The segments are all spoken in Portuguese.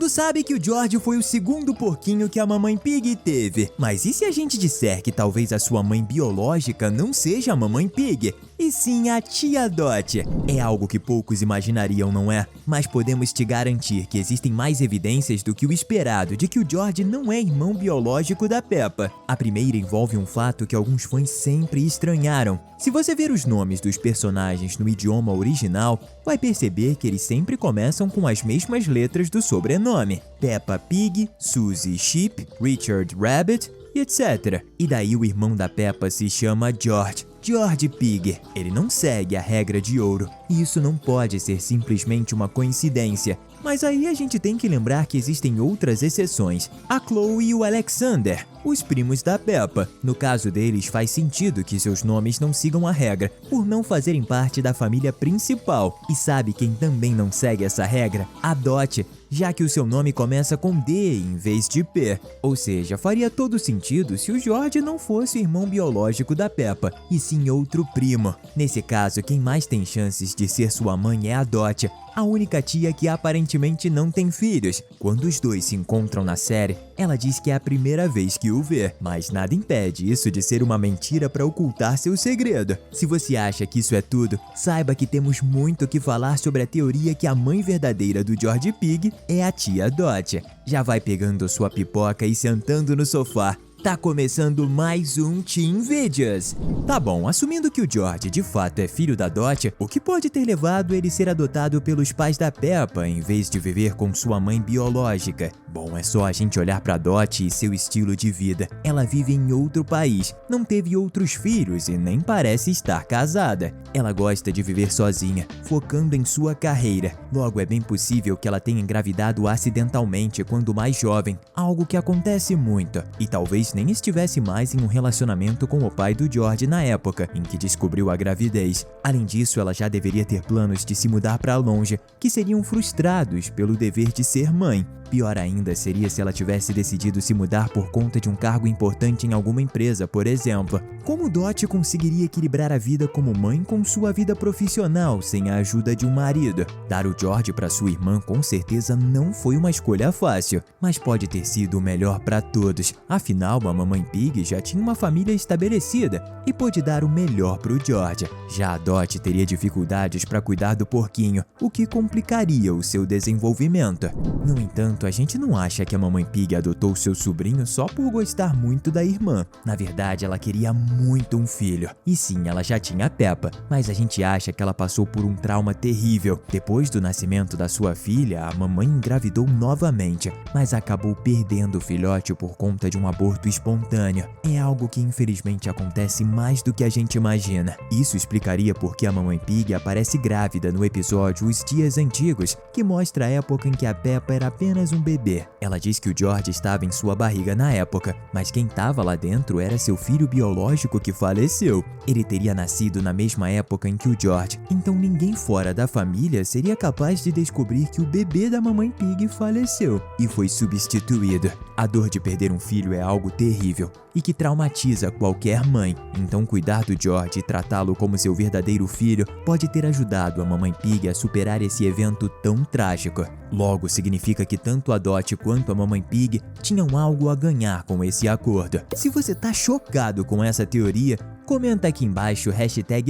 mundo sabe que o George foi o segundo porquinho que a mamãe Pig teve. Mas e se a gente disser que talvez a sua mãe biológica não seja a mamãe Pig, e sim a tia Dot? É algo que poucos imaginariam, não é? Mas podemos te garantir que existem mais evidências do que o esperado de que o George não é irmão biológico da Peppa. A primeira envolve um fato que alguns fãs sempre estranharam. Se você ver os nomes dos personagens no idioma original, vai perceber que eles sempre começam com as mesmas letras do sobrenome: Peppa Pig, Susie Sheep, Richard Rabbit e etc. E daí o irmão da Peppa se chama George Pig. Ele não segue a regra de ouro, e isso não pode ser simplesmente uma coincidência. Mas aí a gente tem que lembrar que existem outras exceções: a Chloe e o Alexander, os primos da Peppa. No caso deles, faz sentido que seus nomes não sigam a regra, por não fazerem parte da família principal. E sabe quem também não segue essa regra? A Dot, já que o seu nome começa com D em vez de P. Ou seja, faria todo sentido se o George não fosse o irmão biológico da Peppa, e sim outro primo. Nesse caso, quem mais tem chances de ser sua mãe é a Dot, a única tia que aparentemente não tem filhos. Quando os dois se encontram na série, ela diz que é a primeira vez que o vê, mas nada impede isso de ser uma mentira para ocultar seu segredo. Se você acha que isso é tudo, saiba que temos muito o que falar sobre a teoria que a mãe verdadeira do George Pig é a tia Dot. Já vai pegando sua pipoca e sentando no sofá. Tá começando mais um Teen Videos. Tá bom, assumindo que o George de fato é filho da Dot, o que pode ter levado ele ser adotado pelos pais da Peppa em vez de viver com sua mãe biológica? Bom, é só a gente olhar pra Dot e seu estilo de vida. Ela vive em outro país, não teve outros filhos e nem parece estar casada. Ela gosta de viver sozinha, focando em sua carreira. Logo, é bem possível que ela tenha engravidado acidentalmente quando mais jovem, algo que acontece muito, e talvez nem estivesse mais em um relacionamento com o pai do George na época em que descobriu a gravidez. Além disso, ela já deveria ter planos de se mudar para longe, que seriam frustrados pelo dever de ser mãe. Pior ainda seria se ela tivesse decidido se mudar por conta de um cargo importante em alguma empresa, por exemplo. Como Dot conseguiria equilibrar a vida como mãe com sua vida profissional sem a ajuda de um marido? Dar o George para sua irmã com certeza não foi uma escolha fácil, mas pode ter sido o melhor para todos. Afinal, a mamãe Pig já tinha uma família estabelecida e pôde dar o melhor para o George. Já a Dot teria dificuldades para cuidar do porquinho, o que complicaria o seu desenvolvimento. No entanto, a gente não acha que a mamãe Pig adotou seu sobrinho só por gostar muito da irmã. Na verdade, ela queria muito um filho. E sim, ela já tinha a Peppa, mas a gente acha que ela passou por um trauma terrível. Depois do nascimento da sua filha, a mamãe engravidou novamente, mas acabou perdendo o filhote por conta de um aborto espontâneo. É algo que infelizmente acontece mais do que a gente imagina. Isso explicaria por que a mamãe Pig aparece grávida no episódio Os Dias Antigos, que mostra a época em que a Peppa era apenas um bebê. Ela diz que o George estava em sua barriga na época, mas quem estava lá dentro era seu filho biológico que faleceu. Ele teria nascido na mesma época em que o George, então ninguém fora da família seria capaz de descobrir que o bebê da mamãe Pig faleceu e foi substituído. A dor de perder um filho é algo terrível e que traumatiza qualquer mãe, então cuidar do George e tratá-lo como seu verdadeiro filho pode ter ajudado a mamãe Pig a superar esse evento tão trágico. Logo, significa que tanto a Dot quanto a mamãe Pig tinham algo a ganhar com esse acordo. Se você tá chocado com essa teoria, comenta aqui embaixo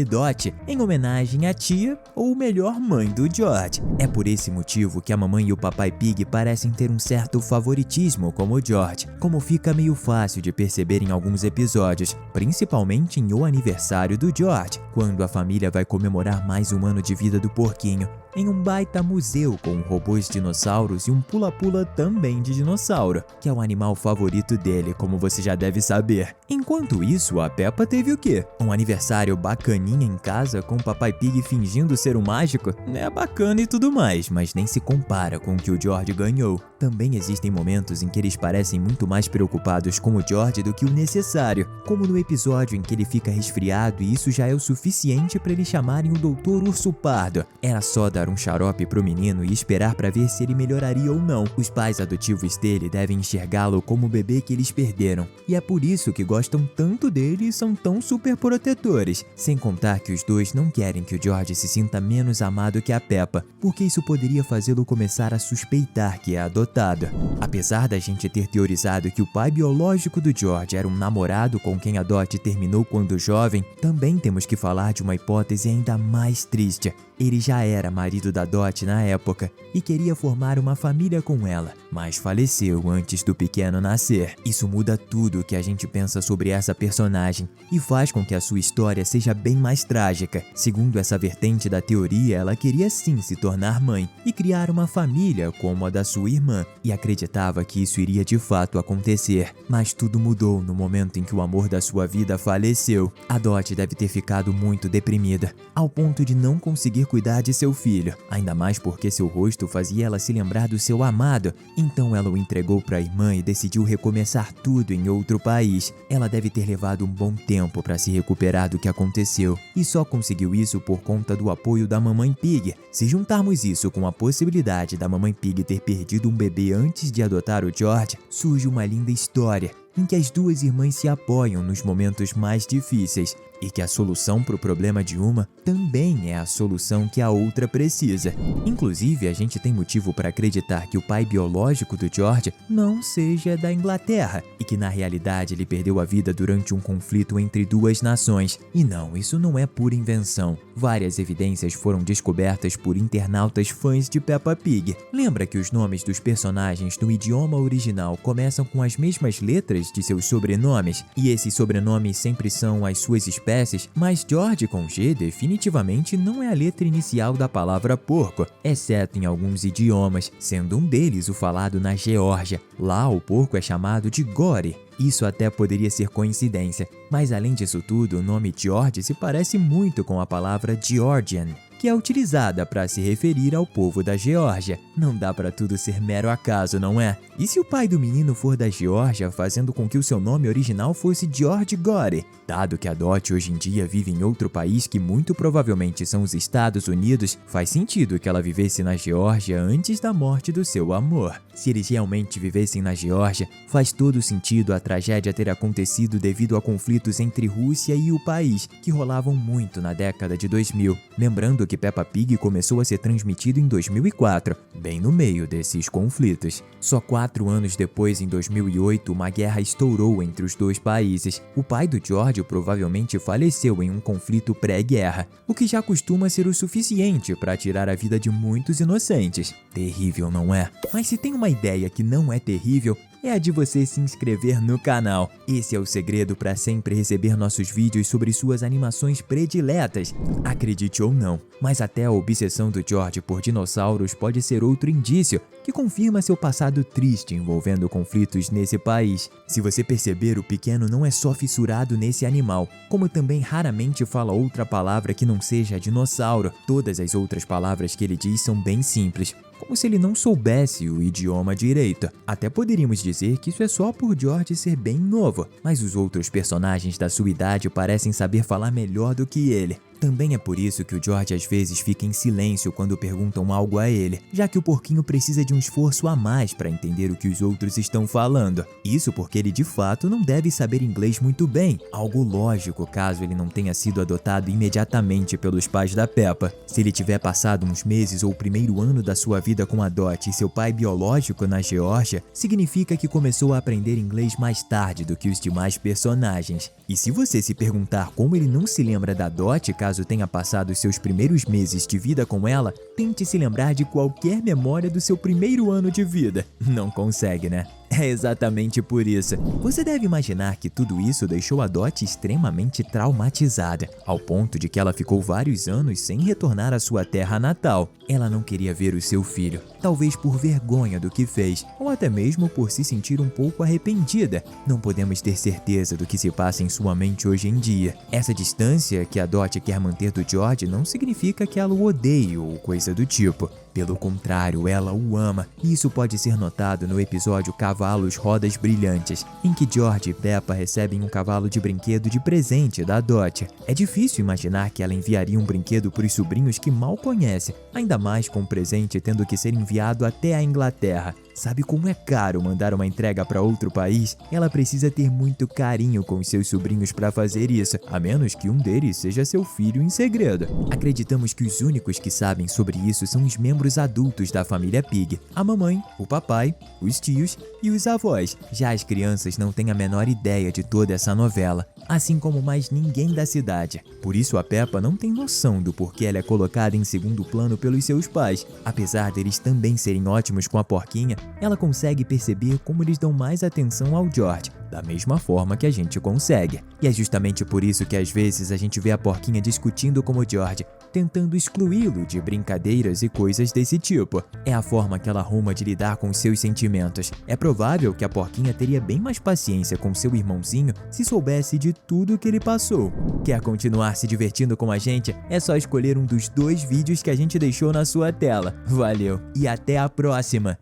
#Dot, em homenagem à tia ou melhor mãe do George. É por esse motivo que a mamãe e o papai Pig parecem ter um certo favoritismo com o George, como fica meio fácil de perceber em alguns episódios, principalmente em O Aniversário do George, quando a família vai comemorar mais um ano de vida do porquinho, em um baita museu com robôs dinossauros e um pula-pula também de dinossauro, que é o animal favorito dele, como você já deve saber. Enquanto isso, a Peppa teve o quê? Um aniversário bacaninha em casa com o papai Pig fingindo ser um mágico? É bacana e tudo mais, mas nem se compara com o que o George ganhou. Também existem momentos em que eles parecem muito mais preocupados com o George do que o necessário, como no episódio em que ele fica resfriado e isso já é o suficiente para eles chamarem o Dr. Urso Pardo. Era só dar dar um xarope pro menino e esperar para ver se ele melhoraria ou não. Os pais adotivos dele devem enxergá-lo como o bebê que eles perderam. E é por isso que gostam tanto dele e são tão super protetores. Sem contar que os dois não querem que o George se sinta menos amado que a Peppa, porque isso poderia fazê-lo começar a suspeitar que é adotado. Apesar da gente ter teorizado que o pai biológico do George era um namorado com quem a Dot terminou quando jovem, também temos que falar de uma hipótese ainda mais triste. Ele já era marido da Dot na época e queria formar uma família com ela, mas faleceu antes do pequeno nascer. Isso muda tudo o que a gente pensa sobre essa personagem e faz com que a sua história seja bem mais trágica. Segundo essa vertente da teoria, ela queria sim se tornar mãe e criar uma família como a da sua irmã, e acreditava que isso iria de fato acontecer. Mas tudo mudou no momento em que o amor da sua vida faleceu. A Dot deve ter ficado muito deprimida, ao ponto de não conseguir cuidar de seu filho, ainda mais porque seu rosto fazia ela se lembrar do seu amado. Então ela o entregou para a irmã e decidiu recomeçar tudo em outro país. Ela deve ter levado um bom tempo para se recuperar do que aconteceu, e só conseguiu isso por conta do apoio da Mamãe Pig. Se juntarmos isso com a possibilidade da Mamãe Pig ter perdido um bebê antes de adotar o George, surge uma linda história em que as duas irmãs se apoiam nos momentos mais difíceis e que a solução para o problema de uma também é a solução que a outra precisa. Inclusive, a gente tem motivo para acreditar que o pai biológico do George não seja da Inglaterra e que na realidade ele perdeu a vida durante um conflito entre duas nações. E não, isso não é pura invenção. Várias evidências foram descobertas por internautas fãs de Peppa Pig. Lembra que os nomes dos personagens no idioma original começam com as mesmas letras de seus sobrenomes? E esses sobrenomes sempre são as suas espécies, mas George com G definitivamente não é a letra inicial da palavra porco, exceto em alguns idiomas, sendo um deles o falado na Geórgia. Lá o porco é chamado de Gore. Isso até poderia ser coincidência, mas além disso tudo, o nome George se parece muito com a palavra Georgian, que é utilizada para se referir ao povo da Geórgia. Não dá para tudo ser mero acaso, não é? E se o pai do menino for da Geórgia, fazendo com que o seu nome original fosse George Gore? Dado que a Dot hoje em dia vive em outro país que muito provavelmente são os Estados Unidos, faz sentido que ela vivesse na Geórgia antes da morte do seu amor. Se eles realmente vivessem na Geórgia, faz todo sentido a tragédia ter acontecido devido a conflitos entre Rússia e o país, que rolavam muito na década de 2000. Lembrando que Peppa Pig começou a ser transmitido em 2004, bem no meio desses conflitos. Só 4 anos depois, em 2008, uma guerra estourou entre os dois países. O pai do George provavelmente faleceu em um conflito pré-guerra, o que já costuma ser o suficiente para tirar a vida de muitos inocentes. Terrível, não é? Mas se tem uma ideia que não é terrível, é a de você se inscrever no canal. Esse é o segredo para sempre receber nossos vídeos sobre suas animações prediletas. Acredite ou não, mas até a obsessão do George por dinossauros pode ser outro indício que confirma seu passado triste envolvendo conflitos nesse país. Se você perceber, o pequeno não é só fissurado nesse animal, como também raramente fala outra palavra que não seja dinossauro. Todas as outras palavras que ele diz são bem simples, como se ele não soubesse o idioma direito. Até poderíamos dizer que isso é só por George ser bem novo, mas os outros personagens da sua idade parecem saber falar melhor do que ele. Também é por isso que o George às vezes fica em silêncio quando perguntam algo a ele, já que o porquinho precisa de um esforço a mais para entender o que os outros estão falando. Isso porque ele de fato não deve saber inglês muito bem, algo lógico caso ele não tenha sido adotado imediatamente pelos pais da Peppa. Se ele tiver passado uns meses ou o primeiro ano da sua vida com a Dot e seu pai biológico na Geórgia, significa que começou a aprender inglês mais tarde do que os demais personagens. E se você se perguntar como ele não se lembra da Dot caso tenha passado seus primeiros meses de vida com ela, tente se lembrar de qualquer memória do seu primeiro ano de vida. Não consegue, né? É exatamente por isso. Você deve imaginar que tudo isso deixou a Dot extremamente traumatizada, ao ponto de que ela ficou vários anos sem retornar à sua terra natal. Ela não queria ver o seu filho, talvez por vergonha do que fez, ou até mesmo por se sentir um pouco arrependida. Não podemos ter certeza do que se passa em sua mente hoje em dia. Essa distância que a Dot quer manter do George não significa que ela o odeie ou coisa do tipo. Pelo contrário, ela o ama, e isso pode ser notado no episódio Cavalo cavalos rodas brilhantes, em que George e Peppa recebem um cavalo de brinquedo de presente da Dot. É difícil imaginar que ela enviaria um brinquedo para os sobrinhos que mal conhece, ainda mais com o presente tendo que ser enviado até a Inglaterra. Sabe como é caro mandar uma entrega para outro país? Ela precisa ter muito carinho com seus sobrinhos para fazer isso, a menos que um deles seja seu filho em segredo. Acreditamos que os únicos que sabem sobre isso são os membros adultos da família Pig, a mamãe, o papai, os tios e os avós. Já as crianças não têm a menor ideia de toda essa novela, assim como mais ninguém da cidade. Por isso a Peppa não tem noção do porquê ela é colocada em segundo plano pelos seus pais. Apesar deles também serem ótimos com a porquinha, ela consegue perceber como eles dão mais atenção ao George, da mesma forma que a gente consegue. E é justamente por isso que às vezes a gente vê a porquinha discutindo com o George, tentando excluí-lo de brincadeiras e coisas desse tipo. É a forma que ela arruma de lidar com seus sentimentos. É provável que a porquinha teria bem mais paciência com seu irmãozinho se soubesse de tudo que ele passou. Quer continuar se divertindo com a gente? É só escolher um dos 2 vídeos que a gente deixou na sua tela. Valeu e até a próxima!